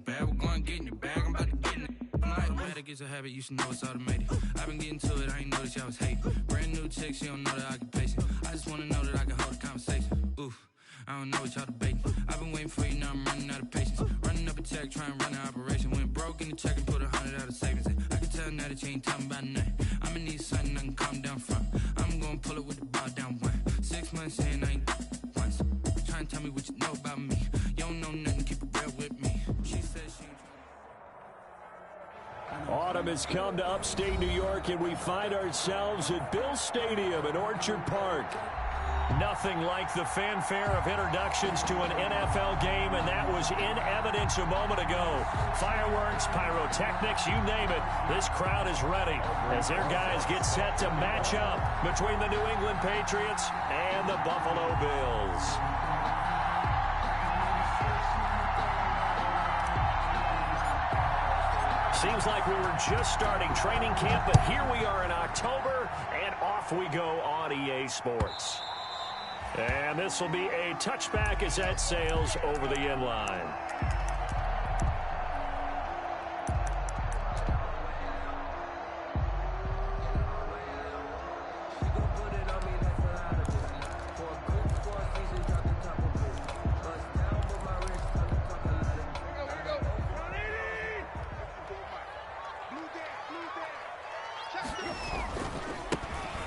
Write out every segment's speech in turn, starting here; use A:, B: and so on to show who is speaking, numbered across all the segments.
A: bad, we're going get in your bag, I'm about to get in it. I'm like, bad, it gets a habit, you should know it's automated. I've been getting to it, I ain't noticed y'all was hating. Brand new chick, she don't know that I can place it. I just wanna know that I can hold a conversation. Oof, I don't know what y'all debating. I've been waiting for you, now I'm running out of patience. Running up a check, trying to run an operation. Went broke in the check and put 100 out of savings in. I can tell now that you ain't talking about nothing. I'ma need something I can calm down from. I'm gonna pull it with the ball down one. 6 months in, I ain't once. Trying to tell me what you know about me. You don't know nothing, keep it real with me. She said she ain't
B: Autumn has come to upstate New York, and we find ourselves at Bill Stadium in Orchard Park. Nothing like the fanfare of introductions to an NFL game, and that was in evidence a moment ago. Fireworks, pyrotechnics, you name it. This crowd is ready as their guys get set to match up between the New England Patriots and the Buffalo Bills. Seems like we were just starting training camp, but here we are in October, and off we go on EA Sports. And this will be a touchback as that sails over the end line.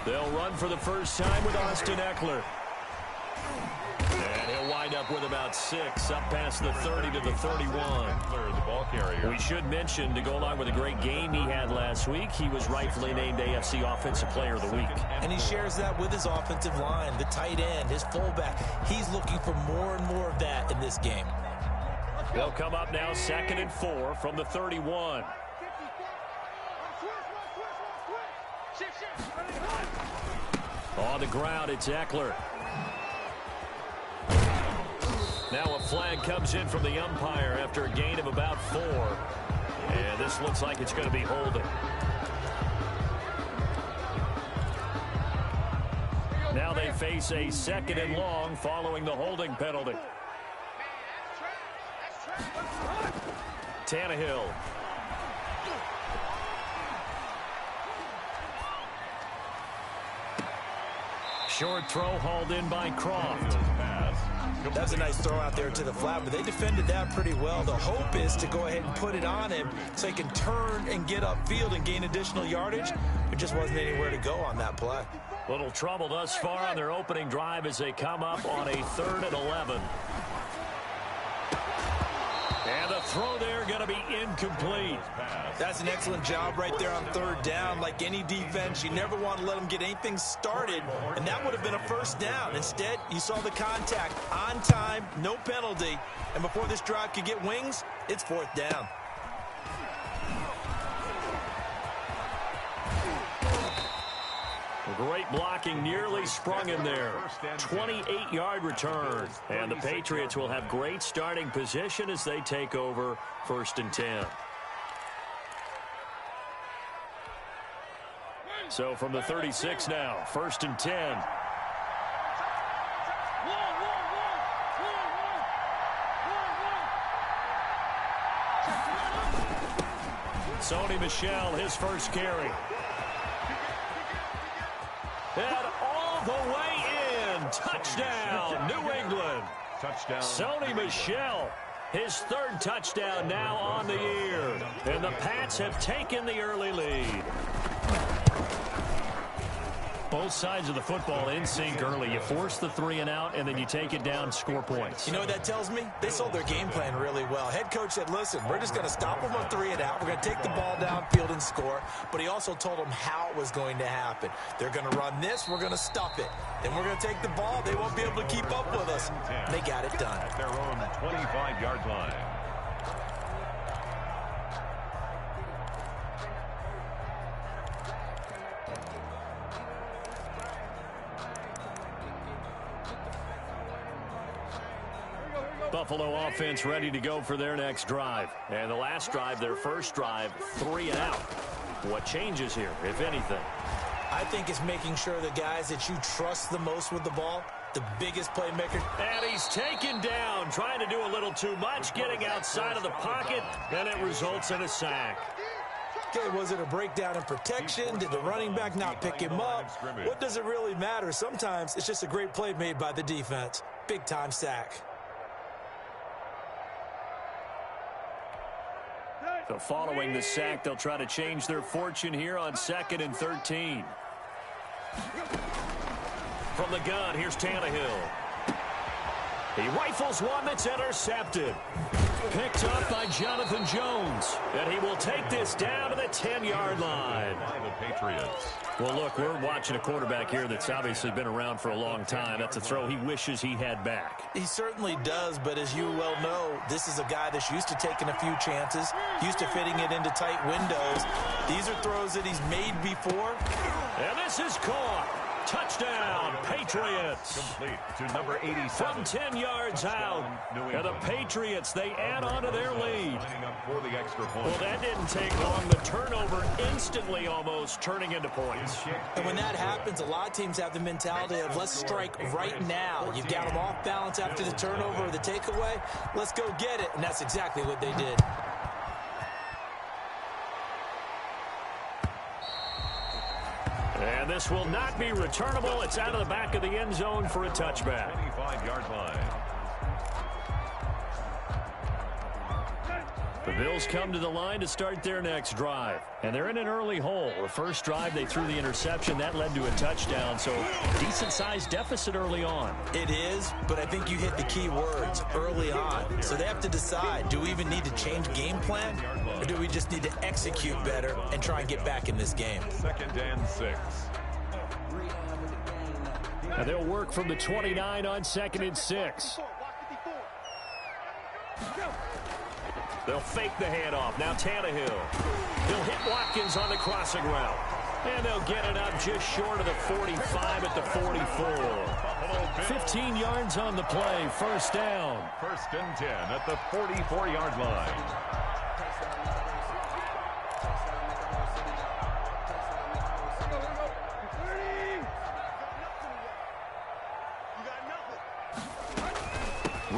B: They'll run for the first time with Austin Ekeler. And he'll wind up with about 6, up past the 30 to the 31.
C: The ball carrier.
B: We should mention, to go along with a great game he had last week, he was rightfully named AFC Offensive Player of the Week.
D: And he shares that with his offensive line, the tight end, his fullback. He's looking for more and more of that in this game.
B: They'll come up now 2nd and 4 from the 31. On the ground, it's Ekeler. Now a flag comes in from the umpire after a gain of about 4. And this looks like it's going to be holding. Now they face a 2nd and long following the holding penalty. Tannehill. Short throw hauled in by Croft.
D: That's a nice throw out there to the flat, but they defended that pretty well. The hope is to go ahead and put it on him so he can turn and get upfield and gain additional yardage. There just wasn't anywhere to go on that play.
B: Little trouble thus far on their opening drive as they come up on a 3rd and 11. And the throw there going to be incomplete.
D: That's an excellent job right there on 3rd down. Like any defense, you never want to let them get anything started, and that would have been a first down. Instead, you saw the contact on time, no penalty, and before this drive could get wings, it's 4th down.
B: Great blocking, nearly sprung in there. 28-yard return. And the Patriots will have great starting position as they take over 1st and 10. So from the 36 now, 1st and 10. Sony Michel, his first carry. And all the way in. Touchdown, New England.
C: Touchdown.
B: Sony Michel, his 3rd touchdown now on the year. And the Pats have taken the early lead. Both sides of the football in sync early. You force the 3 and out, and then you take it down, score points.
D: You know what that tells me? They sold their game plan really well. Head coach said, listen, we're just going to stop them on 3 and out. We're going to take the ball downfield and score. But he also told them how it was going to happen. They're going to run this. We're going to stop it. Then we're going to take the ball. They won't be able to keep up with us. They got it done.
C: At their own 25-yard line.
B: Buffalo offense ready to go for their next drive. And the last drive, their first drive, 3 and out. What changes here, if anything?
D: I think it's making sure the guys that you trust the most with the ball the biggest playmaker.
B: And he's taken down, trying to do a little too much, getting outside of the pocket, and it results in a sack.
D: Okay, was it a breakdown in protection? Did the running back not pick him up? What does it really matter? Sometimes it's just a great play made by the defense. Big-time sack.
B: So following the sack, they'll try to change their fortune here on 2nd and 13. From the gun, here's Tannehill. He rifles one that's intercepted. Picked up by Jonathan Jones. And he will take this down to the 10-yard line.
C: The Patriots.
B: Well, look, we're watching a quarterback here that's obviously been around for a long time. That's a throw he wishes he had back.
D: He certainly does, but as you well know, this is a guy that's used to taking a few chances, used to fitting it into tight windows. These are throws that he's made before.
B: And this is caught. Touchdown, Patriots.
C: Complete to number 87.
B: From 10 yards out. And the Patriots, they add on to their lead.
C: Lining up for the extra point.
B: Well, that didn't take long. The turnover instantly almost turning into points.
D: And when that happens, a lot of teams have the mentality of let's strike right now. You've got them off balance after the turnover or the takeaway. Let's go get it. And that's exactly what they did.
B: And this will not be returnable. It's out of the back of the end zone for a touchback.
C: 25-yard line.
B: The Bills come to the line to start their next drive. And they're in an early hole. The first drive, they threw the interception. That led to a touchdown. So decent-sized deficit early on.
D: It is, but I think you hit the key words early on. So they have to decide, do we even need to change game plan? Or do we just need to execute better and try and get back in this game?
C: 2nd and 6.
B: And they'll work from the 29 on 2nd and 6. They'll fake the handoff. Now Tannehill. He'll hit Watkins on the crossing route. And they'll get it up just short of the 45 at the 44. 15 yards on the play. First down.
C: 1st and 10 at the 44-yard line.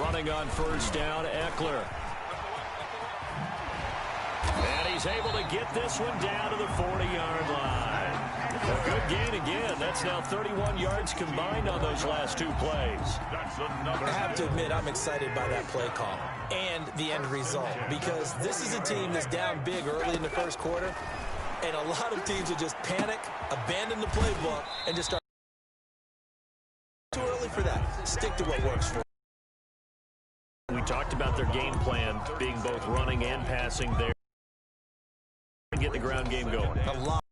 B: Running on first down, Eckler. And he's able to get this one down to the 40-yard line. A good gain again. That's now 31 yards combined on those last two plays.
C: That's another.
D: I have to admit, I'm excited by that play call and the end result because this is a team that's down big early in the first quarter, and a lot of teams will just panic, abandon the playbook, and just start. Too early for that. Stick to what works for them.
B: We talked about their game plan being both running and passing there. Get the ground game going.
D: A lot.